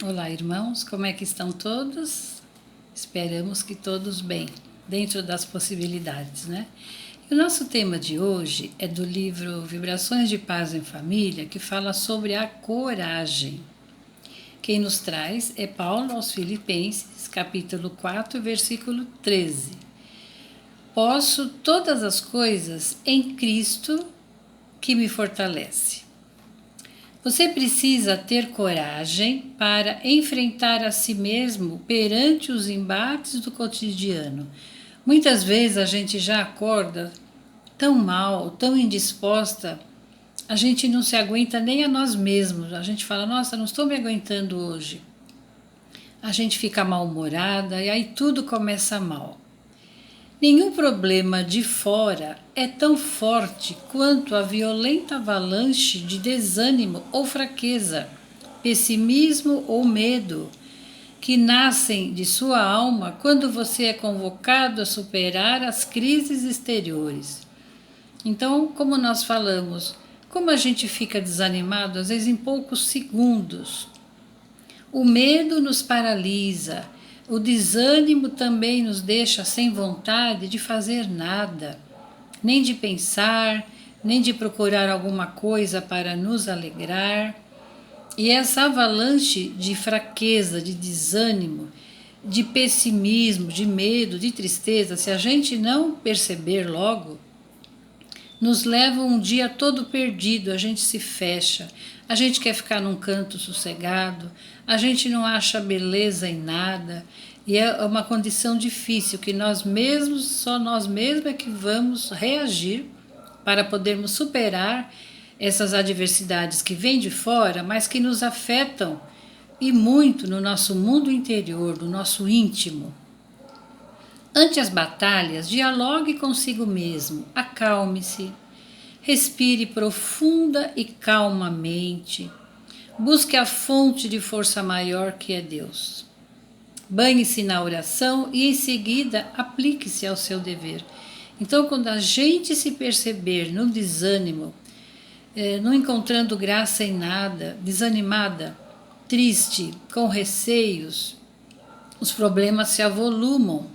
Olá, irmãos, como é que estão todos? Esperamos que todos bem, dentro das possibilidades, né? E o nosso tema de hoje é do livro Vibrações de Paz em Família, que fala sobre a coragem. Quem nos traz é Paulo aos Filipenses, capítulo 4, versículo 13. Posso todas as coisas em Cristo que me fortalece. Você precisa ter coragem para enfrentar a si mesmo perante os embates do cotidiano. Muitas vezes a gente já acorda tão mal, tão indisposta, a gente não se aguenta nem a nós mesmos. A gente fala, nossa, não estou me aguentando hoje. A gente fica mal-humorada e aí tudo começa mal. Nenhum problema de fora é tão forte quanto a violenta avalanche de desânimo ou fraqueza, pessimismo ou medo, que nascem de sua alma quando você é convocado a superar as crises exteriores. Então, como nós falamos, como a gente fica desanimado, às vezes em poucos segundos. O medo nos paralisa. O desânimo também nos deixa sem vontade de fazer nada, nem de pensar, nem de procurar alguma coisa para nos alegrar. E essa avalanche de fraqueza, de desânimo, de pessimismo, de medo, de tristeza, se a gente não perceber logo, nos leva um dia todo perdido, a gente se fecha, a gente quer ficar num canto sossegado, a gente não acha beleza em nada, e é uma condição difícil que nós mesmos, só nós mesmos é que vamos reagir para podermos superar essas adversidades que vêm de fora, mas que nos afetam e muito no nosso mundo interior, no nosso íntimo. Ante as batalhas, dialogue consigo mesmo, acalme-se, respire profunda e calmamente, busque a fonte de força maior que é Deus. Banhe-se na oração e em seguida aplique-se ao seu dever. Então, quando a gente se perceber no desânimo, não encontrando graça em nada, desanimada, triste, com receios, os problemas se avolumam.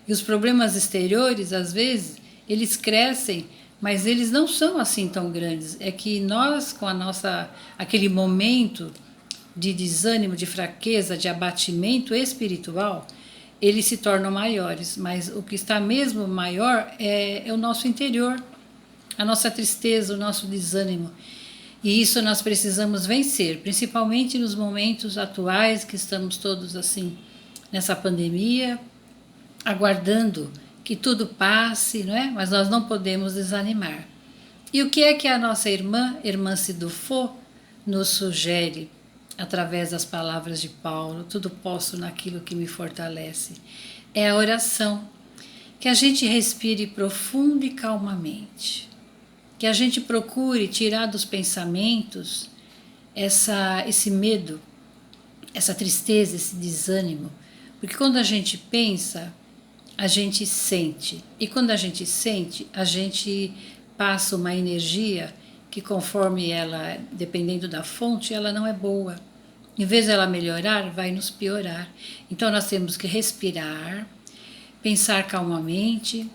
E os problemas exteriores, às vezes, eles crescem, mas eles não são assim tão grandes. É que nós, com aquele momento de desânimo, de fraqueza, de abatimento espiritual, eles se tornam maiores. Mas o que está mesmo maior é o nosso interior, a nossa tristeza, o nosso desânimo. E isso nós precisamos vencer, principalmente nos momentos atuais que estamos todos assim, nessa pandemia, aguardando que tudo passe, não é? Mas nós não podemos desanimar. E o que é que a nossa irmã Sidufo, nos sugere através das palavras de Paulo? Tudo posso naquilo que me fortalece. É a oração. Que a gente respire profundo e calmamente. Que a gente procure tirar dos pensamentos esse medo, essa tristeza, esse desânimo. Porque quando a gente pensa, a gente sente. E quando a gente sente, a gente passa uma energia que, conforme ela, dependendo da fonte, ela não é boa. Em vez de ela melhorar, vai nos piorar. Então nós temos que respirar, pensar calmamente,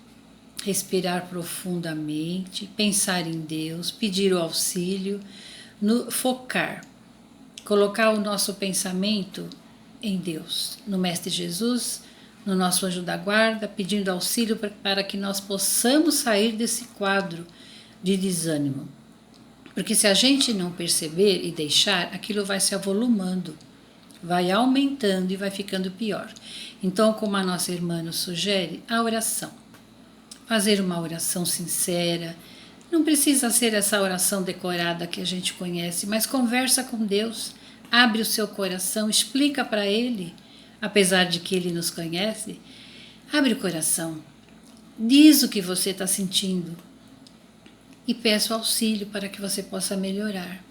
respirar profundamente, pensar em Deus, pedir o auxílio, focar, colocar o nosso pensamento em Deus, no Mestre Jesus, no nosso anjo da guarda, pedindo auxílio para que nós possamos sair desse quadro de desânimo. Porque se a gente não perceber e deixar, aquilo vai se avolumando, vai aumentando e vai ficando pior. Então, como a nossa irmã nos sugere, a oração. Fazer uma oração sincera. Não precisa ser essa oração decorada que a gente conhece, mas conversa com Deus, abre o seu coração, explica para Ele, apesar de que Ele nos conhece, abre o coração, diz o que você está sentindo e peça o auxílio para que você possa melhorar.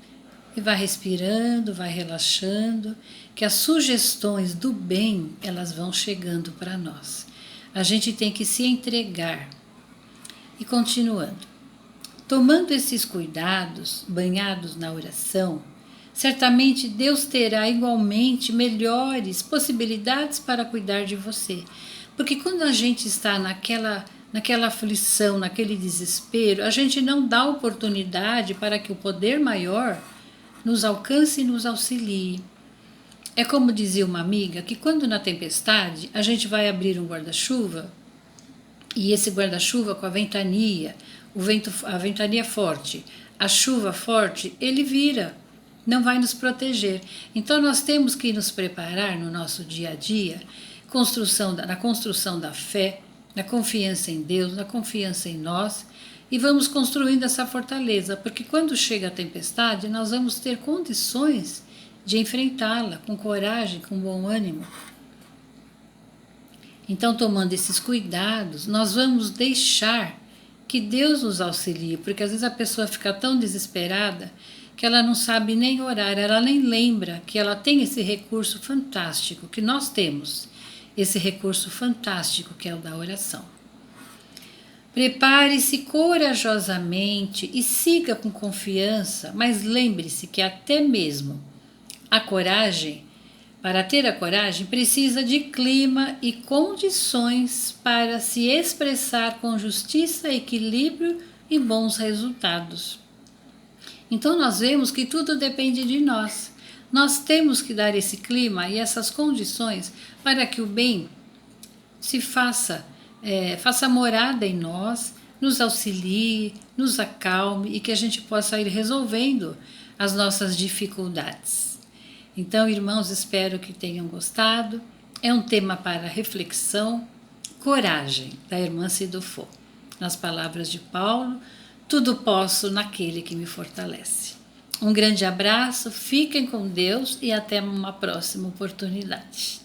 E vai respirando, vai relaxando, que as sugestões do bem, elas vão chegando para nós. A gente tem que se entregar. E continuando, tomando esses cuidados, banhados na oração, certamente Deus terá igualmente melhores possibilidades para cuidar de você. Porque quando a gente está naquela aflição, naquele desespero, a gente não dá oportunidade para que o poder maior nos alcance e nos auxilie. É como dizia uma amiga, que quando na tempestade a gente vai abrir um guarda-chuva, e esse guarda-chuva com a ventania, a ventania forte, a chuva forte, ele vira, não vai nos proteger. Então nós temos que nos preparar no nosso dia a dia, na construção da fé, na confiança em Deus, na confiança em nós, e vamos construindo essa fortaleza, porque quando chega a tempestade, nós vamos ter condições de enfrentá-la com coragem, com bom ânimo. Então, tomando esses cuidados, nós vamos deixar que Deus nos auxilie, porque às vezes a pessoa fica tão desesperada que ela não sabe nem orar, ela nem lembra que ela tem esse recurso fantástico, que nós temos, esse recurso fantástico que é o da oração. Prepare-se corajosamente e siga com confiança, mas lembre-se que até mesmo a coragem, para ter a coragem, precisa de clima e condições para se expressar com justiça, equilíbrio e bons resultados. Então nós vemos que tudo depende de nós. Nós temos que dar esse clima e essas condições para que o bem se faça morada em nós, nos auxilie, nos acalme e que a gente possa ir resolvendo as nossas dificuldades. Então, irmãos, espero que tenham gostado. É um tema para reflexão. Coragem, da irmã Cidofô. Nas palavras de Paulo, tudo posso naquele que me fortalece. Um grande abraço, fiquem com Deus e até uma próxima oportunidade.